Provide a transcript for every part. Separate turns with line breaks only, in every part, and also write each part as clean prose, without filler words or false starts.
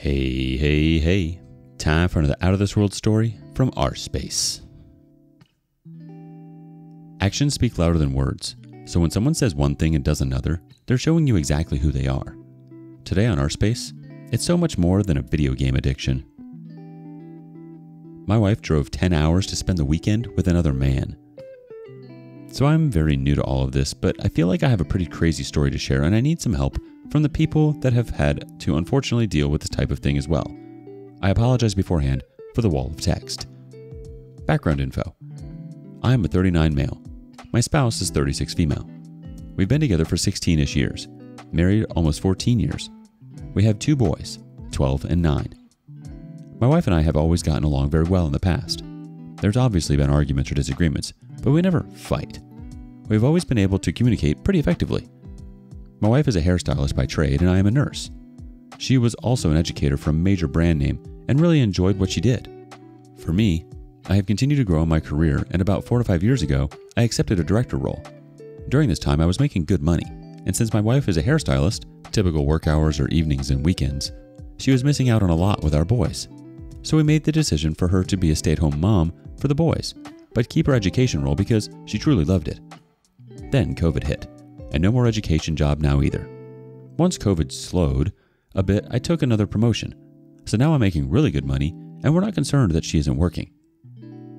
Hey, hey, hey. Time for another Out of This World story from rSpace. Actions speak louder than words, so when someone says one thing and does another, they're showing you exactly who they are. Today on rSpace, it's so much more than a video game addiction. My wife drove 10 hours to spend the weekend with another man. So I'm very new to all of this, but I feel like I have a pretty crazy story to share and I need some help from the people that have had to unfortunately deal with this type of thing as well. I apologize beforehand for the wall of text. Background info. I am a 39 male. My spouse is 36 female. We've been together for 16-ish years, married almost 14 years. We have 2 boys, 12 and 9. My wife and I have always gotten along very well in the past. There's obviously been arguments or disagreements, but we never fight. We've always been able to communicate pretty effectively. My wife is a hairstylist by trade and I am a nurse. She was also an educator for a major brand name and really enjoyed what she did. For me, I have continued to grow in my career and about 4 to 5 years ago, I accepted a director role. During this time, I was making good money, and since my wife is a hairstylist, typical work hours are evenings and weekends, she was missing out on a lot with our boys. So we made the decision for her to be a stay-at-home mom for the boys, but keep her education role because she truly loved it. Then COVID hit, and no more education job now either. Once COVID slowed a bit, I took another promotion. So now I'm making really good money, and we're not concerned that she isn't working.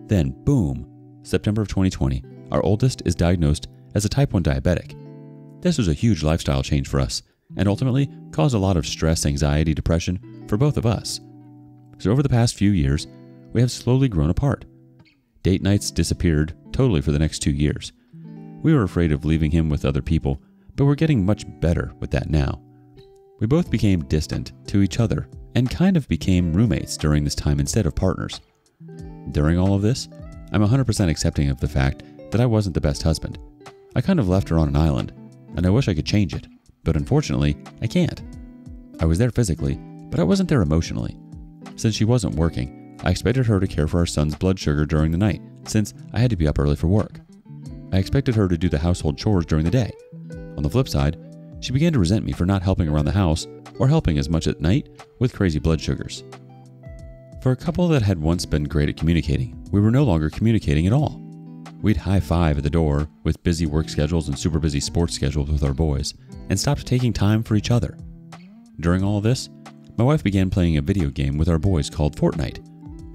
Then, boom, September of 2020, our oldest is diagnosed as a type 1 diabetic. This was a huge lifestyle change for us, and ultimately caused a lot of stress, anxiety, depression for both of us. So over the past few years, we have slowly grown apart. Date nights disappeared totally for the next 2 years. We were afraid of leaving him with other people, but we're getting much better with that now. We both became distant to each other and kind of became roommates during this time instead of partners. During all of this, I'm 100% accepting of the fact that I wasn't the best husband. I kind of left her on an island, and I wish I could change it, but unfortunately, I can't. I was there physically, but I wasn't there emotionally. Since she wasn't working, I expected her to care for our son's blood sugar during the night, since I had to be up early for work. I expected her to do the household chores during the day. On the flip side, she began to resent me for not helping around the house or helping as much at night with crazy blood sugars. For a couple that had once been great at communicating, we were no longer communicating at all. We'd high-five at the door with busy work schedules and super busy sports schedules with our boys and stopped taking time for each other. During all of this, my wife began playing a video game with our boys called Fortnite.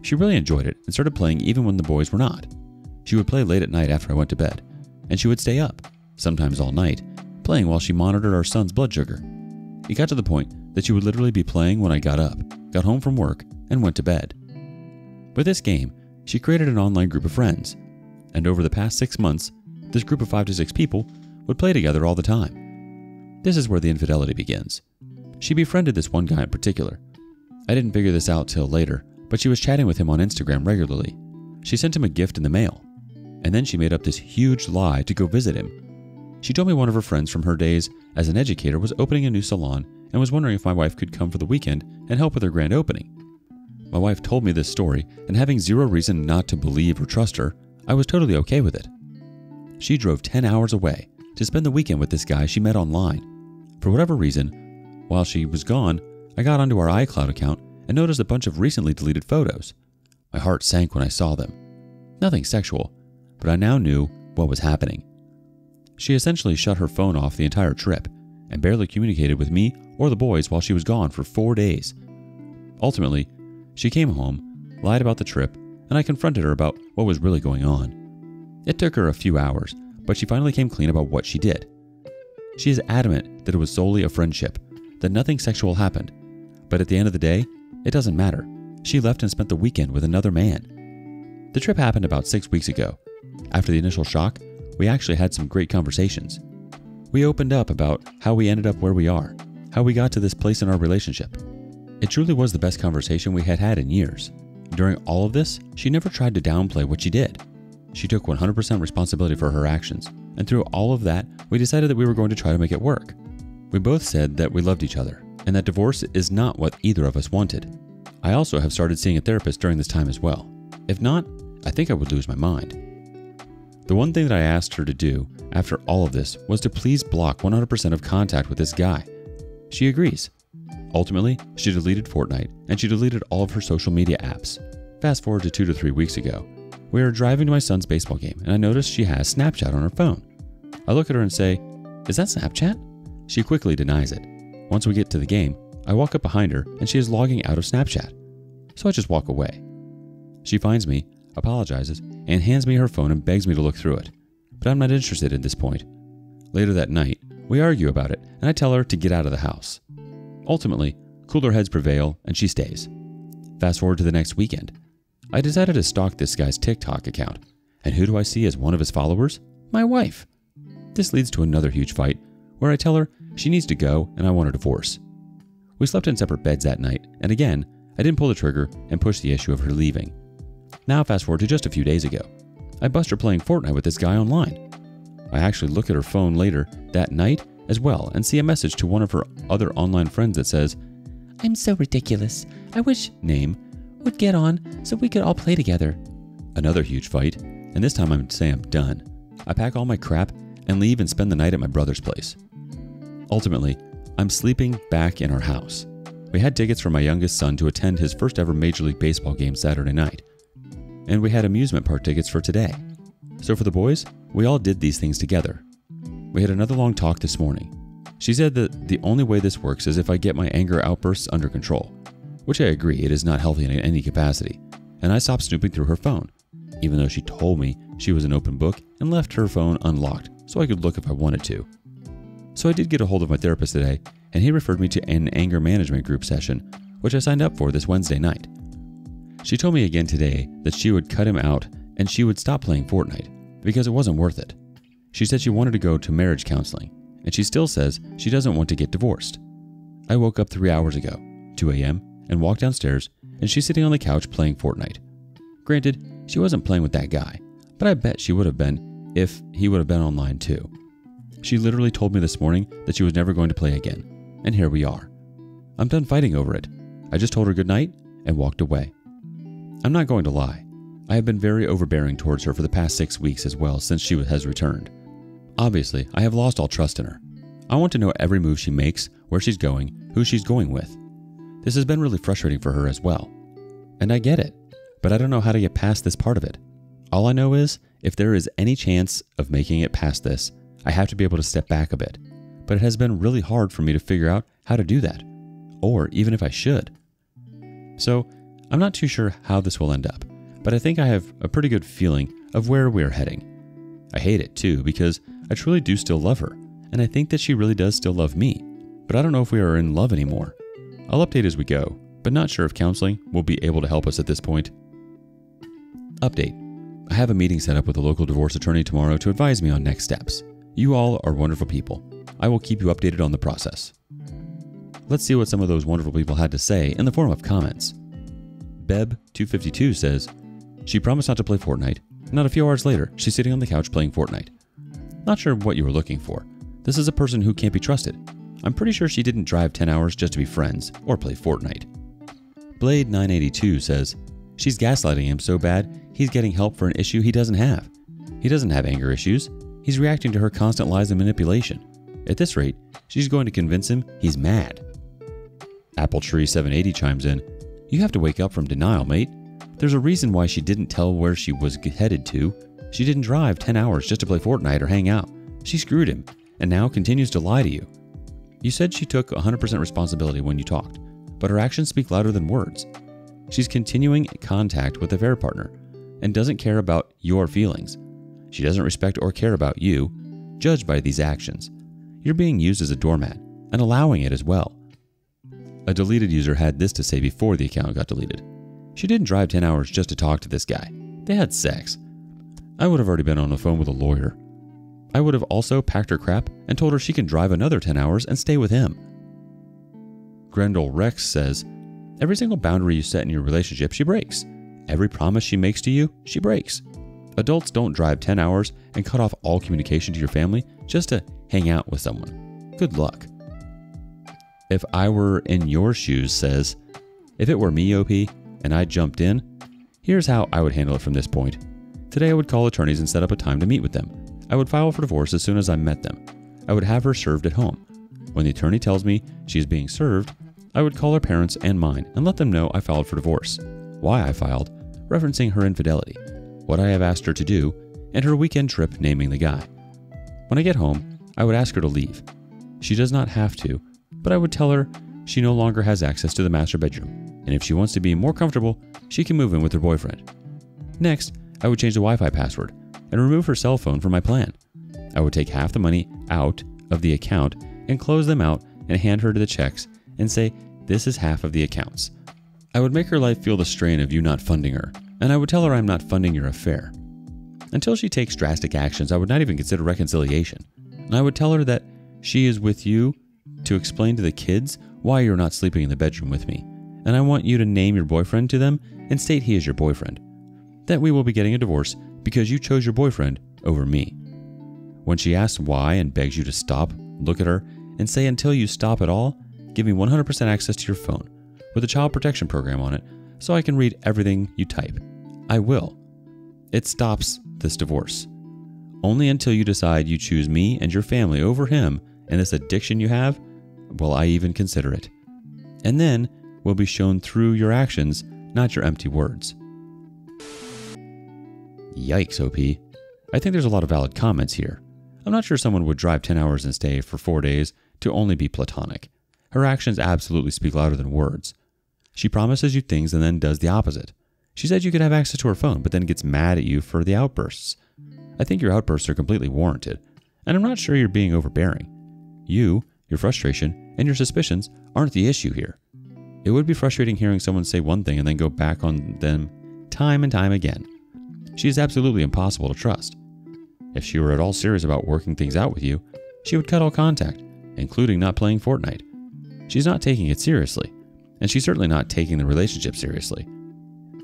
She really enjoyed it and started playing even when the boys were not. She would play late at night after I went to bed, and she would stay up, sometimes all night, playing while she monitored our son's blood sugar. It got to the point that she would literally be playing when I got up, got home from work, and went to bed. With this game, she created an online group of friends, and over the past 6 months, this group of 5 to 6 people would play together all the time. This is where the infidelity begins. She befriended this one guy in particular. I didn't figure this out till later, but she was chatting with him on Instagram regularly. She sent him a gift in the mail, and then she made up this huge lie to go visit him. She told me one of her friends from her days as an educator was opening a new salon and was wondering if my wife could come for the weekend and help with her grand opening. My wife told me this story, and having zero reason not to believe or trust her, I was totally okay with it. She drove 10 hours away to spend the weekend with this guy she met online. For whatever reason, while she was gone, I got onto our iCloud account and noticed a bunch of recently deleted photos. My heart sank when I saw them. Nothing sexual, but I now knew what was happening. She essentially shut her phone off the entire trip and barely communicated with me or the boys while she was gone for 4 days. Ultimately, she came home, lied about the trip, and I confronted her about what was really going on. It took her a few hours, but she finally came clean about what she did. She is adamant that it was solely a friendship, that nothing sexual happened. But at the end of the day, it doesn't matter. She left and spent the weekend with another man. The trip happened about 6 weeks ago. After the initial shock, we actually had some great conversations. We opened up about how we ended up where we are, how we got to this place in our relationship. It truly was the best conversation we had had in years. During all of this, she never tried to downplay what she did. She took 100% responsibility for her actions, and through all of that, we decided that we were going to try to make it work. We both said that we loved each other, and that divorce is not what either of us wanted. I also have started seeing a therapist during this time as well. If not, I think I would lose my mind. The one thing that I asked her to do after all of this was to please block 100% of contact with this guy. She agrees. Ultimately, she deleted Fortnite and she deleted all of her social media apps. Fast forward to 2 to 3 weeks ago. We are driving to my son's baseball game and I notice she has Snapchat on her phone. I look at her and say, "Is that Snapchat?" She quickly denies it. Once we get to the game, I walk up behind her and she is logging out of Snapchat. So I just walk away. She finds me, apologizes, and hands me her phone and begs me to look through it. But I'm not interested at this point. Later that night, we argue about it and I tell her to get out of the house. Ultimately, cooler heads prevail and she stays. Fast forward to the next weekend. I decided to stalk this guy's TikTok account. And who do I see as one of his followers? My wife. This leads to another huge fight where I tell her she needs to go and I want a divorce. We slept in separate beds that night, and again, I didn't pull the trigger and push the issue of her leaving. Now fast forward to just a few days ago. I bust her playing Fortnite with this guy online. I actually look at her phone later that night as well and see a message to one of her other online friends that says, "I'm so ridiculous. I wish name would get on so we could all play together." Another huge fight, and this time I'm done. I pack all my crap and leave and spend the night at my brother's place. Ultimately, I'm sleeping back in our house. We had tickets for my youngest son to attend his first ever Major League Baseball game Saturday night. And we had amusement park tickets for today. So for the boys, we all did these things together. We had another long talk this morning. She said that the only way this works is if I get my anger outbursts under control, which I agree, it is not healthy in any capacity, and I stopped snooping through her phone, even though she told me she was an open book and left her phone unlocked so I could look if I wanted to. So I did get a hold of my therapist today, and he referred me to an anger management group session, which I signed up for this Wednesday night. She told me again today that she would cut him out and she would stop playing Fortnite because it wasn't worth it. She said she wanted to go to marriage counseling, and she still says she doesn't want to get divorced. I woke up 3 hours ago, 2 a.m., and walked downstairs, and she's sitting on the couch playing Fortnite. Granted, she wasn't playing with that guy, but I bet she would have been if he would have been online too. She literally told me this morning that she was never going to play again, and here we are. I'm done fighting over it. I just told her good night and walked away. I'm not going to lie. I have been very overbearing towards her for the past 6 weeks as well since she has returned. Obviously, I have lost all trust in her. I want to know every move she makes, where she's going, who she's going with. This has been really frustrating for her as well. And I get it, but I don't know how to get past this part of it. All I know is, if there is any chance of making it past this, I have to be able to step back a bit. But it has been really hard for me to figure out how to do that, or even if I should. So, I'm not too sure how this will end up, but I think I have a pretty good feeling of where we are heading. I hate it too, because I truly do still love her, and I think that she really does still love me, but I don't know if we are in love anymore. I'll update as we go, but not sure if counseling will be able to help us at this point. Update. I have a meeting set up with a local divorce attorney tomorrow to advise me on next steps. You all are wonderful people. I will keep you updated on the process. Let's see what some of those wonderful people had to say in the form of comments. Beb252 says, "She promised not to play Fortnite. Not a few hours later, she's sitting on the couch playing Fortnite. Not sure what you were looking for. This is a person who can't be trusted. I'm pretty sure she didn't drive 10 hours just to be friends or play Fortnite." Blade982 says, "She's gaslighting him so bad, he's getting help for an issue he doesn't have. He doesn't have anger issues. He's reacting to her constant lies and manipulation. At this rate, she's going to convince him he's mad." Appletree780 chimes in, "You have to wake up from denial, mate. There's a reason why she didn't tell where she was headed to. She didn't drive 10 hours just to play Fortnite or hang out. She screwed him, and now continues to lie to you. You said she took 100% responsibility when you talked, but her actions speak louder than words. She's continuing contact with a affair partner and doesn't care about your feelings. She doesn't respect or care about you, judged by these actions. You're being used as a doormat and allowing it as well." A deleted user had this to say before the account got deleted. "She didn't drive 10 hours just to talk to this guy. They had sex. I would have already been on the phone with a lawyer. I would have also packed her crap and told her she can drive another 10 hours and stay with him." Grendel Rex says, "Every single boundary you set in your relationship, she breaks. Every promise she makes to you, she breaks. Adults don't drive 10 hours and cut off all communication to your family just to hang out with someone. Good luck." If I were in your shoes says, "If it were me, OP, and I jumped in, here's how I would handle it from this point. Today I would call attorneys and set up a time to meet with them. I would file for divorce as soon as I met them. I would have her served at home. When the attorney tells me she is being served, I would call her parents and mine and let them know I filed for divorce, why I filed, referencing her infidelity, what I have asked her to do, and her weekend trip naming the guy. When I get home, I would ask her to leave. She does not have to, but I would tell her she no longer has access to the master bedroom, and if she wants to be more comfortable, she can move in with her boyfriend. Next, I would change the Wi-Fi password and remove her cell phone from my plan. I would take half the money out of the account and close them out and hand her the checks and say, this is half of the accounts. I would make her life feel the strain of you not funding her, and I would tell her I'm not funding your affair. Until she takes drastic actions, I would not even consider reconciliation, and I would tell her that she is with you to explain to the kids why you're not sleeping in the bedroom with me, and I want you to name your boyfriend to them and state he is your boyfriend. That we will be getting a divorce because you chose your boyfriend over me. When she asks why and begs you to stop, look at her and say until you stop at all, give me 100% access to your phone with a child protection program on it so I can read everything you type. I will. It stops this divorce. Only until you decide you choose me and your family over him and this addiction you have, will I even consider it. And then will be shown through your actions, not your empty words. Yikes, OP. I think there's a lot of valid comments here. I'm not sure someone would drive 10 hours and stay for 4 days to only be platonic. Her actions absolutely speak louder than words. She promises you things and then does the opposite. She said you could have access to her phone, but then gets mad at you for the outbursts. I think your outbursts are completely warranted, and I'm not sure you're being overbearing. You, your frustration, and your suspicions aren't the issue here. It would be frustrating hearing someone say one thing and then go back on them time and time again. She is absolutely impossible to trust. If she were at all serious about working things out with you, she would cut all contact, including not playing Fortnite. She's not taking it seriously, and she's certainly not taking the relationship seriously.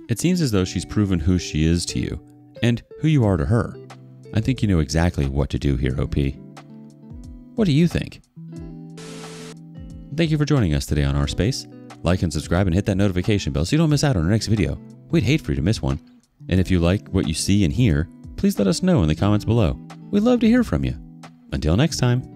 It seems as though she's proven who she is to you, and who you are to her. I think you know exactly what to do here, OP. What do you think? Thank you for joining us today on rSpace. Like and subscribe and hit that notification bell so you don't miss out on our next video. We'd hate for you to miss one. And if you like what you see and hear, please let us know in the comments below. We'd love to hear from you. Until next time.